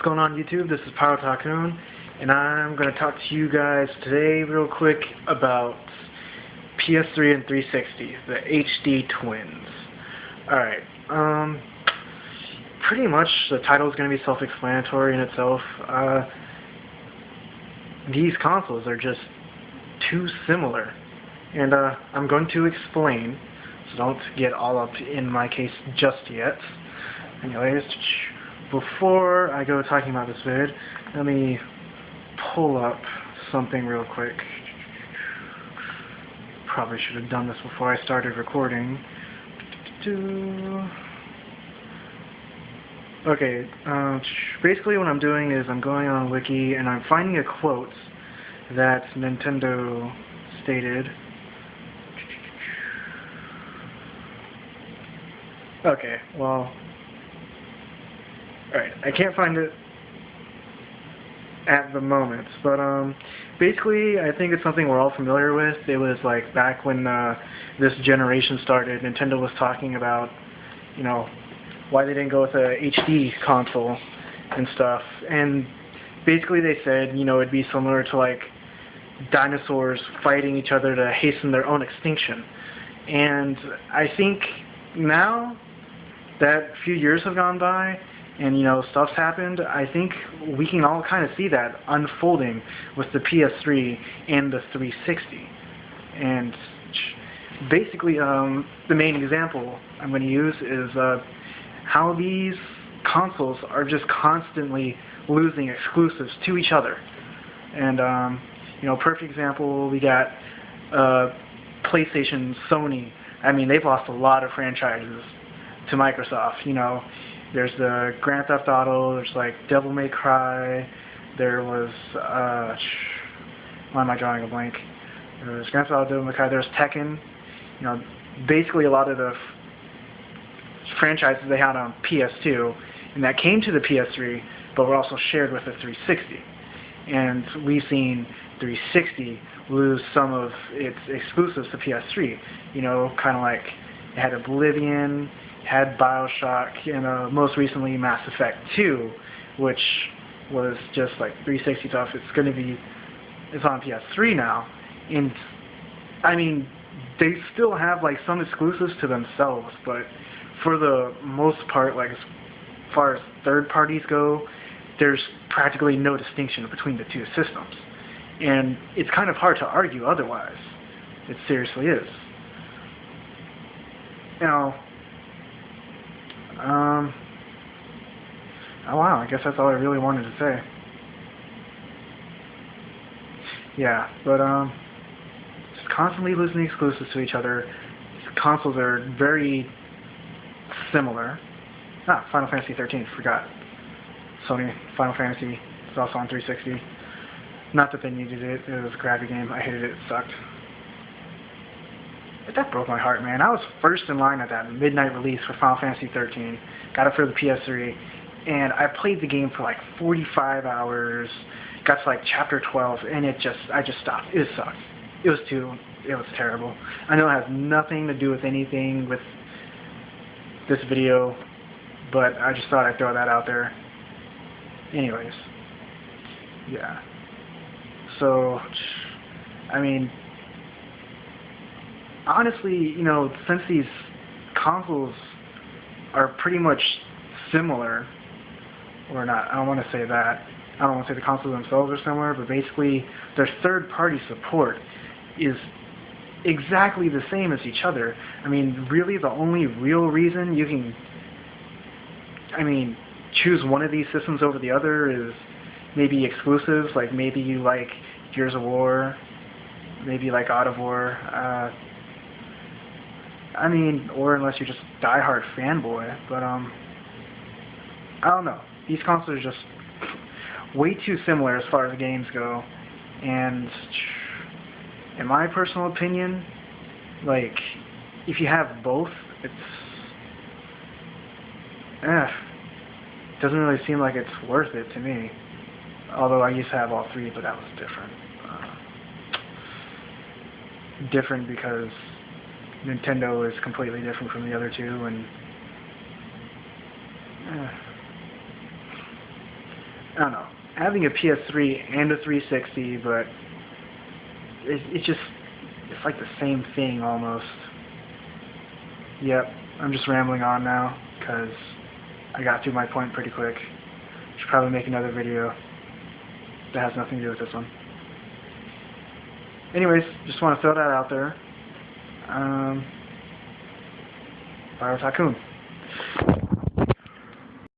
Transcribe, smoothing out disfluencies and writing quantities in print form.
What's going on YouTube? This is Power Tycoon, and I'm going to talk to you guys today real quick about PS3 and 360, the HD twins. Alright, pretty much the title is going to be self-explanatory in itself. These consoles are just too similar, and I'm going to explain, so don't get all up in my case just yet. Anyways, before I go talking about this vid, let me pull up something real quick. Probably should have done this before I started recording. Okay, basically what I'm doing is I'm going on Wiki and I'm finding a quote that Nintendo stated. Okay, well, alright, I can't find it at the moment, but basically I think it's something we're all familiar with. It was like back when this generation started, Nintendo was talking about, you know, why they didn't go with a HD console and stuff, and basically they said, you know, it'd be similar to like dinosaurs fighting each other to hasten their own extinction. And I think now that a few years have gone by and, you know, stuff's happened, I think we can all kind of see that unfolding with the PS3 and the 360. And basically, the main example I'm going to use is how these consoles are just constantly losing exclusives to each other. And, you know, perfect example, we got PlayStation, Sony. I mean, they've lost a lot of franchises to Microsoft. You know, there's the Grand Theft Auto, there's like Devil May Cry, there was, why am I drawing a blank? There's Grand Theft Auto, Devil May Cry, there's Tekken. You know, basically a lot of the franchises they had on PS2, and that came to the PS3, but were also shared with the 360. And we've seen 360 lose some of its exclusives to PS3. You know, kind of like it had Oblivion, had Bioshock, and most recently Mass Effect 2, which was just like 360 stuff. It's on PS3 now, and I mean, they still have like some exclusives to themselves, but for the most part, like as far as third parties go, there's practically no distinction between the two systems. And it's kind of hard to argue otherwise. It seriously is. Now, oh wow, I guess that's all I really wanted to say. Yeah, but just constantly losing exclusives to each other. These consoles are very similar. Final Fantasy 13, forgot. Sony Final Fantasy is also on 360. Not that they needed it, it was a crappy game. I hated it, it sucked. But that broke my heart, man. I was first in line at that midnight release for Final Fantasy 13. Got it for the PS3, and I played the game for like 45 hours. Got to like chapter 12, and I just stopped. It sucked. It was terrible. I know it has nothing to do with anything with this video, but I just thought I'd throw that out there. Anyways, yeah. So, I mean, honestly, you know, since these consoles are pretty much similar, or not, I don't want to say that. I don't want to say the consoles themselves are similar, but basically their third-party support is exactly the same as each other. I mean, really the only real reason you can, I mean, choose one of these systems over the other is maybe exclusives, like maybe you like Gears of War, maybe you like God of War, I mean, or unless you're just a diehard fanboy, but I don't know. These consoles are just way too similar as far as games go, and in my personal opinion, like, if you have both, it doesn't really seem like it's worth it to me. Although I used to have all three, but that was different. Different because Nintendo is completely different from the other two, and I don't know, having a PS3 and a 360, but it's like the same thing almost. Yep, I'm just rambling on now because I got through my point pretty quick. Should probably make another video that has nothing to do with this one. Anyways, just want to throw that out there. Tycoon.